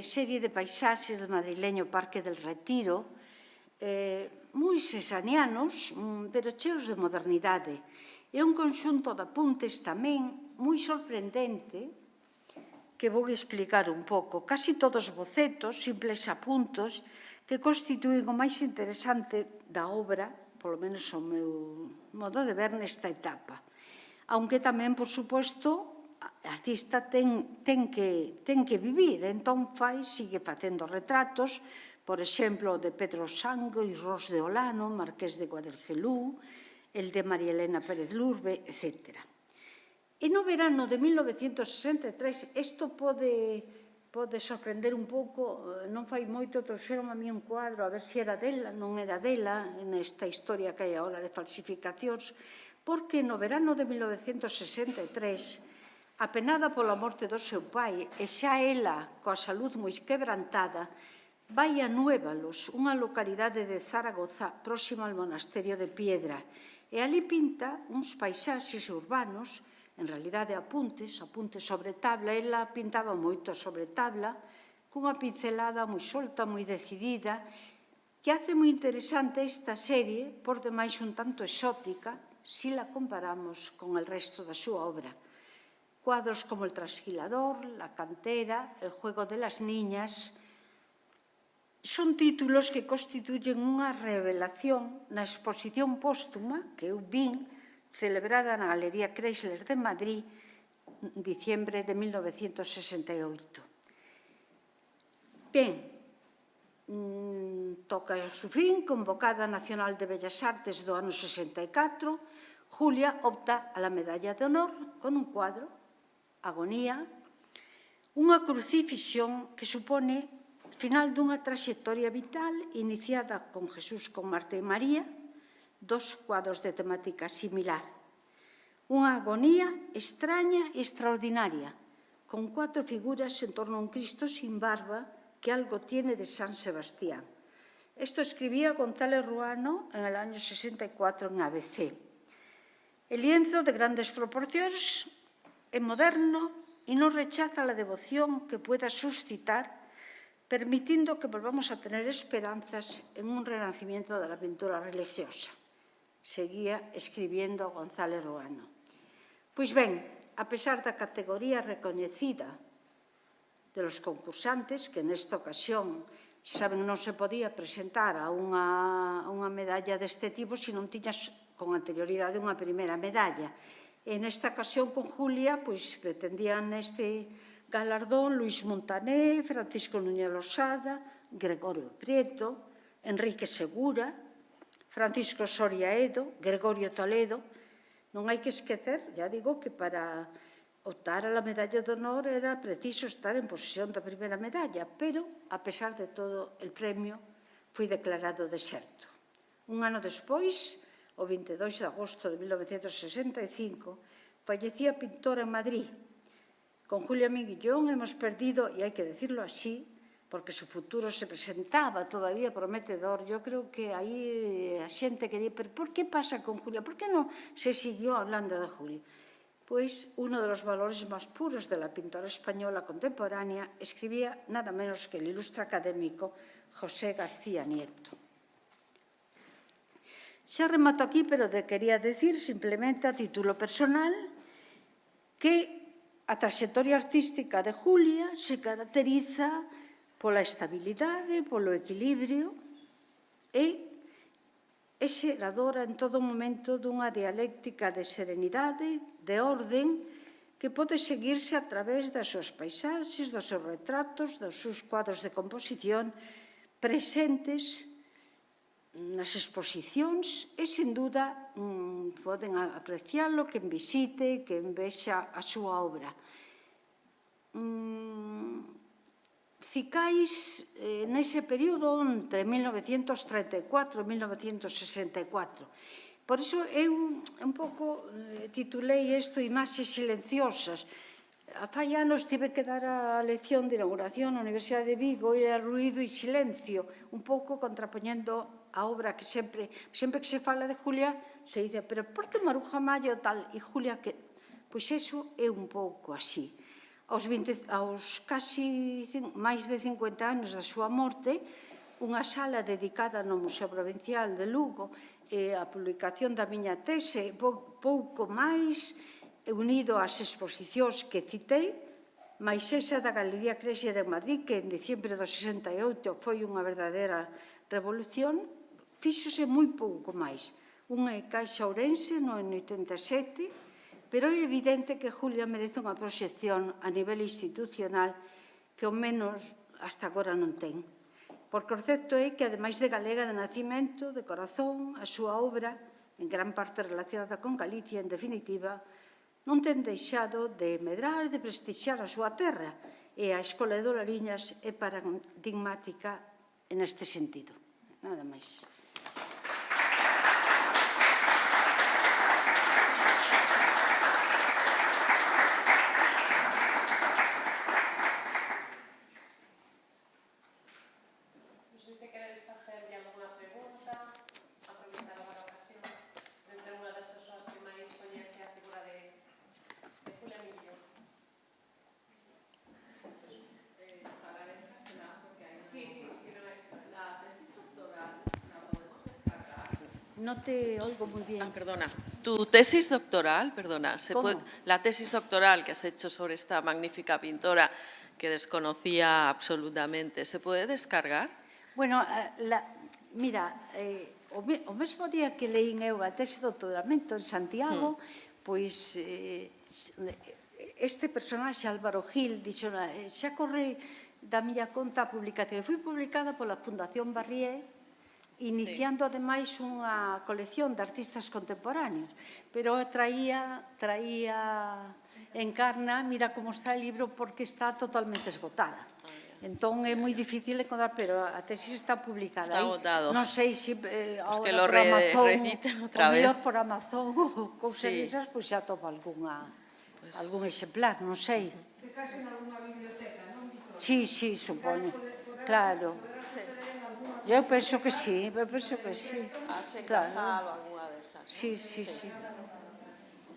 serie de paisaxes do madrileño Parque del Retiro, moi sesanianos, pero cheos de modernidade. É un conxunto de apuntes tamén moi sorprendente, que vou explicar un pouco. Casi todos bocetos, simples apuntos, que constituen o máis interesante da obra, polo menos o meu modo de ver nesta etapa. Aunque tamén, por suposto, o artista ten que vivir, entón sigue facendo retratos, por exemplo, de Pedro Sango e Ros de Olano, Marqués de Guadalgelú, el de María Elena Pérez Lurbe, etc. E no verano de 1963, isto pode sorprender un pouco, non fai moito, trouxeron a mí un cuadro, a ver se era dela, non era dela, nesta historia que hai agora de falsificacións, porque no verano de 1963, apenada pola morte do seu pai, e xa ela, coa salud moi quebrantada, vai a Nuévalos, unha localidade de Zaragoza próxima ao monasterio de Piedra, e ali pinta uns paisaxes urbanos, en realidade apuntes sobre tabla. Ela pintaba moito sobre tabla, cunha pincelada moi solta, moi decidida, que hace moi interesante esta serie, por demais un tanto exótica, si la comparamos con el resto da súa obra. Cuadros como El Trasquilador, La Cantera, El Juego de las Niñas, son títulos que constituyen unha revelación na exposición póstuma que eu vin, celebrada na Galería Chrysler de Madrid, en diciembre de 1968. Ben, toca a su fin, convocada Nacional de Bellas Artes do ano 64, Julia opta a la medalla de honor con un cuadro, Agonía, unha crucifixión que supone o final dunha traxectoria vital iniciada con Jesús, con Marta e María, dos cuadros de temática similar. Unha agonía extraña e extraordinaria, con 4 figuras en torno a un Cristo sin barba que algo tiene de San Sebastián. Esto escribía González Ruano en el año 64 en ABC. El lienzo, de grandes proporcións, é moderno e non rechaza la devoción que pueda suscitar, permitindo que volvamos a tener esperanzas en un renacimiento de la pintura religiosa. Seguía escribiendo González Ruano. Pois ben, a pesar da categoría recoñecida de los concursantes, que nesta ocasión, saben, non se podía presentar a unha medalla deste tipo se non tiñas con anterioridade unha primeira medalla. E nesta ocasión, con Julia, pois pretendían este galardón Luis Montané, Francisco Núñez Losada, Gregorio Prieto, Enrique Segura, Francisco Soria Edo, Gregorio Toledo. Non hai que esquecer, ya digo, que para optar a la medalla de honor era preciso estar en posesión da primeira medalla, pero, a pesar de todo, el premio foi declarado deserto. Un ano despois, o 22 de agosto de 1965, fallecía a pintora en Madrid. Con Julia Minguillón hemos perdido, e hai que decirlo así, porque su futuro se presentaba todavía prometedor. Yo creo que aí a xente que di, pero por que pasa con Julia? Por que non se siguió hablando de Julia? Pois uno de los valores máis puros de la pintora española contemporánea escribía nada menos que el ilustre académico José García Nieto. Xa remato aquí, pero quería decir simplemente a título personal que a trayectoria artística de Julia se caracteriza pola estabilidade, polo equilibrio e é xeradora en todo momento dunha dialéctica de serenidade, de orden, que pode seguirse a través das súas paisaxes, dos seus retratos, dos seus cuadros de composición presentes nas exposicións e, sin dúda, poden apreciálo quen visite, quen vexa a súa obra. Cicais, nese período entre 1934 e 1964. Por iso, eu un pouco titulei isto Imaxes silenciosas. Fai anos tive que dar a lección de inauguración na Universidade de Vigo e era ruído e silencio, un pouco contrapoñendo a obra que sempre que se fala de Julia, se dice, pero por que Maruja Mallo tal? E Julia, que... Pois iso é un pouco así. Aos casi máis de 50 anos da súa morte, unha sala dedicada no Museo Provincial de Lugo e a publicación da miña tese, pouco máis, unido ás exposicións que citei, máis esa da Galería Cresia de Madrid, que en diciembre do 68 foi unha verdadeira revolución, fíxose moi pouco máis. Unha é Caixa Ourense no 87, pero é evidente que Julia merece unha proxección a nivel institucional que ao menos hasta agora non ten. Porque o certo é que, ademais de galega de nacimento, de corazón, a súa obra, en gran parte relacionada con Galicia, en definitiva, non ten deixado de medrar, de prestixiar a súa terra, e a Escola de Dolariñas é paradigmática neste sentido. Nada máis. No te oigo muy bien. Perdona. Tu tesis doctoral, perdona, ¿Cómo? la tesis doctoral que has hecho sobre esta magnífica pintora que desconocía absolutamente, ¿se puede descargar? Bueno, mira, o mesmo día que leín eu a tese de doutoramento en Santiago, pois este personaxe, Álvaro Gil, dixo, xa corre da miña conta a publicación. Foi publicada pola Fundación Barrié, iniciando, ademais, unha colección de artistas contemporáneos. Pero traía Encarna, mira como está o libro, porque está totalmente esgotada. Entón, é moi difícil encontrar, pero a tesis está publicada. Está agotado. Non sei se Pues que ahora lo por Amazon, reciten o outra vez. mellor por Amazon ou cousas desas, pois xa topa algún exemplar, non sei. Se casa en alguna biblioteca, non? Sí, supoño. Claro. Eu penso que sí, Claro. Sí.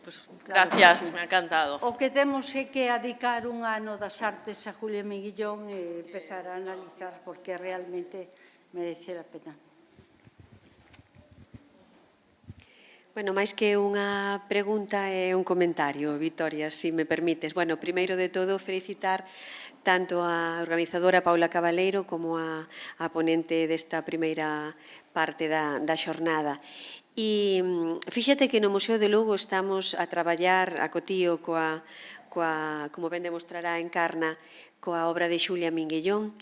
Pues Claro gracias, que sí. me ha encantado. O que temos é que adicar un ano das artes a Julia Miguillón e empezar a analizar porque realmente merece a pena. Bueno, máis que unha pregunta é un comentario, Vitoria, se me permites. Bueno, primeiro de todo, felicitar tanto a organizadora Paula Cabaleiro como a ponente desta primeira parte da xornada. E fíxate que no Museo de Lugo estamos a traballar a cotío como ben demostrará Encarna, coa obra de Xulia Minguellón,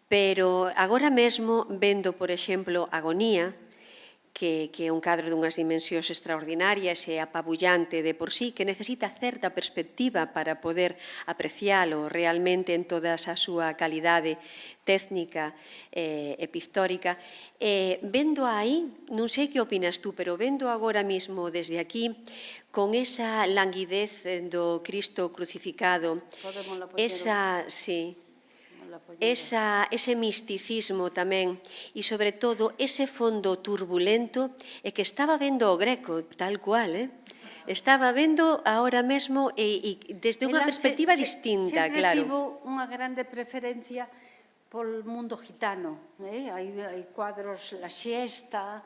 pero agora mesmo vendo, por exemplo, Agonía, que é un cadro dunhas dimensións extraordinarias e apabullante de por sí, que necesita certa perspectiva para poder apreciálo realmente en toda a súa calidade técnica e pictórica. Vendo aí, non sei que opinas tú, pero vendo agora mismo desde aquí, con esa languidez do Cristo crucificado, ese misticismo tamén e, sobre todo, ese fondo turbulento e que estaba vendo o Greco, tal cual, estaba vendo agora mesmo e desde unha perspectiva distinta, claro. Sempre tivo unha grande preferencia polo mundo gitano. Hai cuadros La Siesta,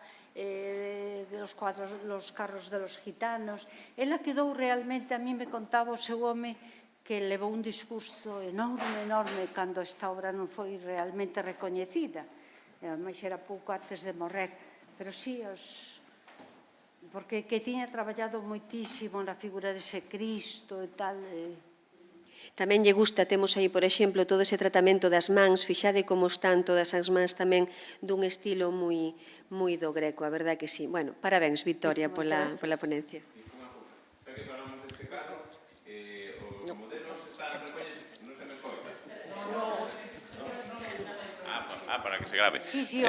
los carros de los gitanos. Ela quedou realmente, a mí me contaba o seu home, que levou un discurso enorme cando esta obra non foi realmente recoñecida. Ademais, era pouco antes de morrer. Pero sí, porque que tiña traballado moitísimo na figura dese Cristo e tal. Tamén lle gusta, temos aí, por exemplo, todo ese tratamento das mans, fixade como están todas as mans tamén dun estilo moi do greco, a verdade que sí. Bueno, parabéns, Victoria, pola ponencia. Para que se grabe. Sí,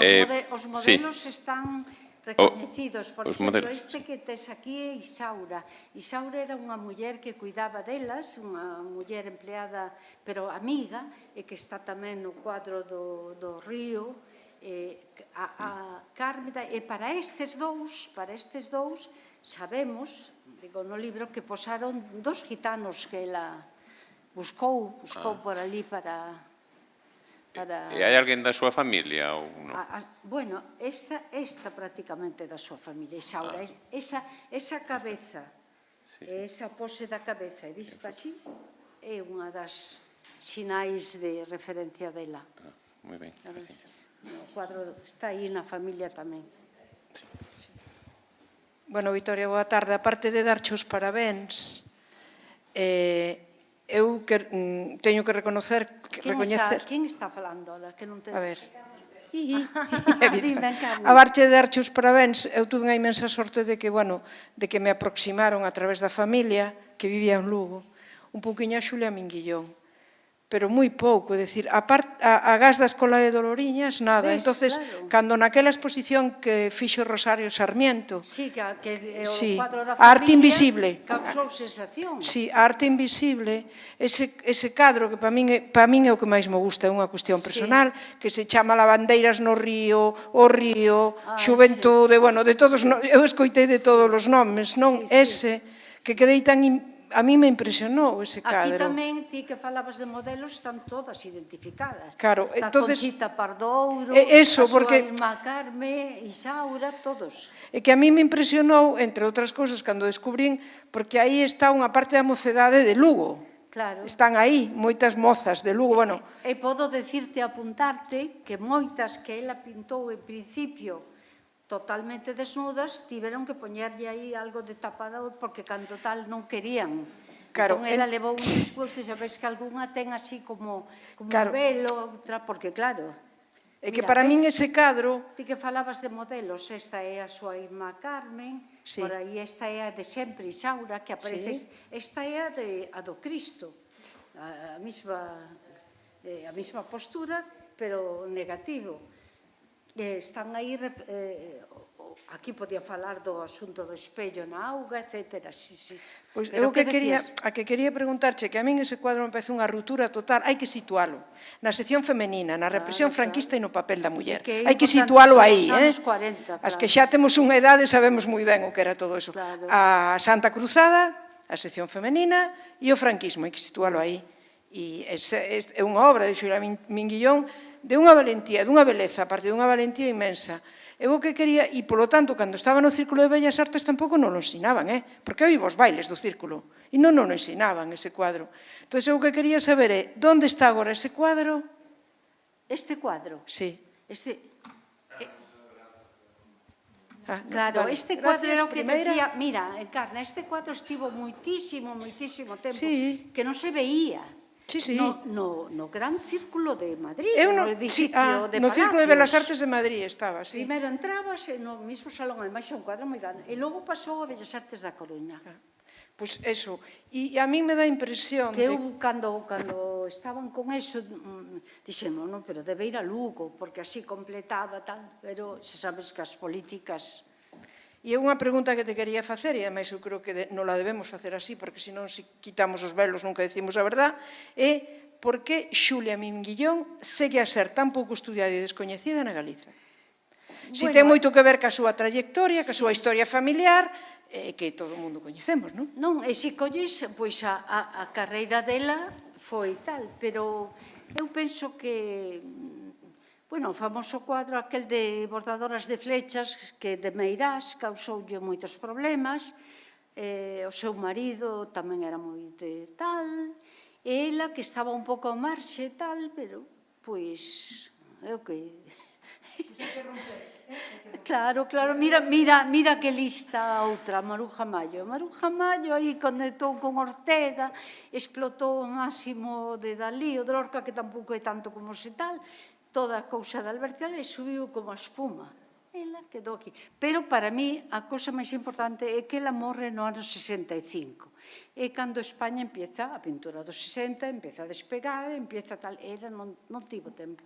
os modelos están recoñecidos. Por exemplo, este que tes aquí é Isaura. Isaura era unha muller que cuidaba delas, unha muller empleada, pero amiga, e que está tamén no cuadro do río, a Cármena. E para estes dous, sabemos, digo no libro, que posaron dos gitanos que ela buscou por ali para... E hai alguén da súa familia ou non? Bueno, esta prácticamente da súa familia, Isaura. Esa cabeza, esa pose da cabeza vista así, é unha das sinais de referencia dela. Moi ben, gracias. O quadro está aí na familia tamén. Bueno, Victoria, boa tarde. A parte de darche os parabéns, eu teño que recoñecer... Quen está falando? A ver. A parte de darche os parabéns, eu tuve unha imensa sorte de que me aproximaron a través da familia que vivía en Lugo, un pouquiño a Xulia Minguillón, pero moi pouco, é dicir, a gas da Escola de Doloriñas, nada. Entonces, cando naquela exposición que fixo Rosario Sarmiento, a arte invisible, causou sensación. Sí, a arte invisible, ese cadro que para min é o que máis me gusta, é unha cuestión personal, que se chama Lavandeiras no río, o río, Xuventude, de todos, eu escoitei de todos os nomes, non? Ese, que quedei tan... A mí me impresionou ese cadro. Aquí tamén, ti que falabas de modelos, están todas identificadas. Claro, está Conchita Pardouro, a súa irmá Carme, Isaura, todos. É que a mí me impresionou, entre outras cousas, cando descubrín, porque aí está unha parte da mocedade de Lugo. Claro. Están aí moitas mozas de Lugo. E podo decirte, apuntarte, que moitas que ela pintou en principio totalmente desnudas, tiveron que poñerlle aí algo de tapada porque cando tal non querían. Entón, ela levou un disgusto, xa ves que algunha ten así como un velo, outra, porque claro... É que para min ese cadro... Ti que falabas de modelos, esta é a súa irmá Carmen, por aí esta é a de sempre, Isaura, que aparece... Esta é a do Cristo, a mesma postura, pero negativo. Están aí, aquí podía falar do asunto do espello na auga, etc. Pois eu a que quería preguntarche, que a min ese cuadro me parece unha ruptura total, hai que situalo na sección femenina, na represión franquista e no papel da muller. Hai que situalo aí, as que xa temos unha idade sabemos moi ben o que era todo eso. A Santa Cruzada, a sección femenina e o franquismo, hai que situalo aí. E é unha obra de Xulia Minguillón de unha valentía, dunha beleza, aparte dunha valentía inmensa. Eu o que quería, e polo tanto, cando estaba no Círculo de Bellas Artes tampouco non o ensinaban, porque eu iba aos bailes do Círculo, e non o ensinaban ese cuadro. Entón, eu o que quería saber é, onde está agora ese cuadro? Este cuadro? Sí. Claro, este cuadro era o que decía, mira, Encarna, este cuadro estivo moitísimo tempo, que non se veía. No Gran Círculo de Madrid, no edificio de Palacios. No Círculo de Belas Artes de Madrid estaba, sí. Primeiro entrabas no mismo salón, ademais un cuadro moi grande, e logo pasou a Bellas Artes da Coruña. Pois eso, e a mí me dá impresión que eu, cando estaban con eso, dixemos, non, pero debe ir a Lugo, porque así completaba tal, pero xa sabes que as políticas... E é unha pregunta que te quería facer, e ademais eu creo que non la debemos facer así, porque senón se quitamos os velos nunca decimos a verdad, é por que Xulia Minguillón segue a ser tan pouco estudiada e descoñecida na Galiza. Si ten moito que ver ca súa trayectoria, ca súa historia familiar, que todo o mundo coñecemos, non? Non, e se colles, pois a carreira dela foi tal, pero eu penso que... Bueno, o famoso cuadro aquel de bordadoras de flechas que de Meirás causoulle moitos problemas, o seu marido tamén era moi de tal, E ela, que estaba un pouco a marxe e tal, pero, pois, é o que... Claro, mira que lista a outra, Maruja Mallo. Maruja Mallo aí conectou con Ortega, explotou o máximo de Dalí, o de Lorca, que tampouco é tanto como se tal, toda a cousa de Alberti e subiu como a espuma. Ela quedou aquí. Pero para mí a cousa máis importante é que ela morre no ano 65. É cando España empieza a pintura dos 60, empieza a despegar, empieza tal. Ela non tivo tempo.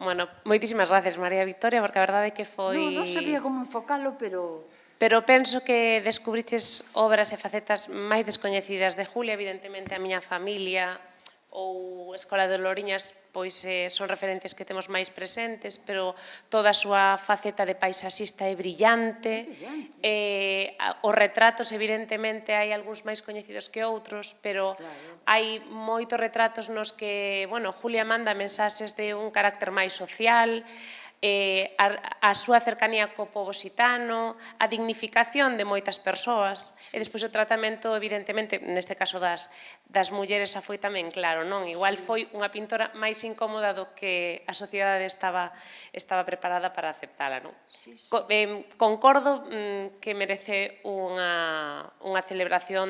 Bueno, moitísimas gracias, María Victoria, porque a verdade é que foi... Non sabía como enfocalo, pero... Pero penso que descubriches obras e facetas máis descoñecidas de Julia, evidentemente a miña familia ou Escola de Loriñas pois son referencias que temos máis presentes, pero toda a súa faceta de paisaxista é brillante. Os retratos, evidentemente, hai algúns máis coñecidos que outros, pero hai moitos retratos nos que, bueno, Julia manda mensaxes de un carácter máis social, a súa cercanía co pobo xitano, a dignificación de moitas persoas e despois o tratamento, evidentemente, neste caso das mulleres xa foi tamén claro, non? Igual foi unha pintora máis incómoda do que a sociedade estaba preparada para aceptala, non? Concordo que merece unha celebración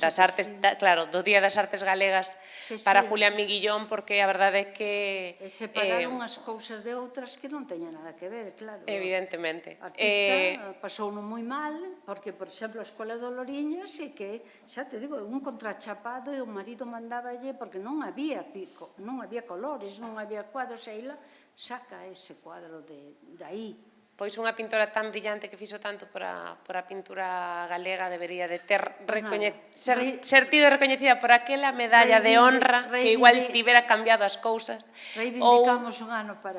das artes, claro, do Día das Artes Galegas para Julia Miguillón, porque a verdade é que... Separar unhas cousas de outras que non teña nada que ver, claro. Evidentemente. A artista pasouno moi mal, porque, por exemplo, a Escola de Loriñas é que, xa te digo, un contrachapado e o marido mandáballe, porque non había colores, non había cuadros, e ela saca ese cuadro de aí. Pois unha pintora tan brillante que fixo tanto por a pintura galega debería de ser tido e recoñecida por aquela medalla de honra que igual tivera cambiado as cousas ou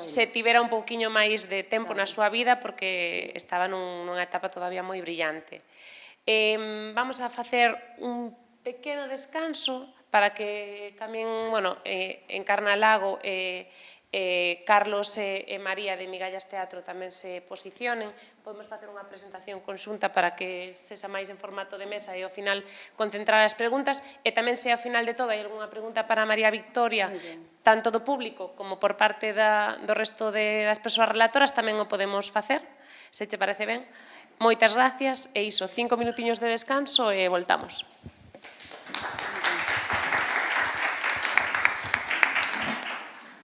se tivera un pouquiño máis de tempo na súa vida porque estaba nunha etapa todavía moi brillante. Vamos a facer un pequeno descanso para que tamén, bueno, en Carnalago Carlos e María de Migallas Teatro tamén se posicionen. Podemos facer unha presentación conxunta para que sexa máis en formato de mesa e ao final concentrar as preguntas e tamén se ao final de todo hai algunha pregunta para María Victoria, tanto do público como por parte do resto das persoas relatoras tamén o podemos facer, se che parece ben. Moitas gracias e iso, 5 minutiños de descanso e voltamos.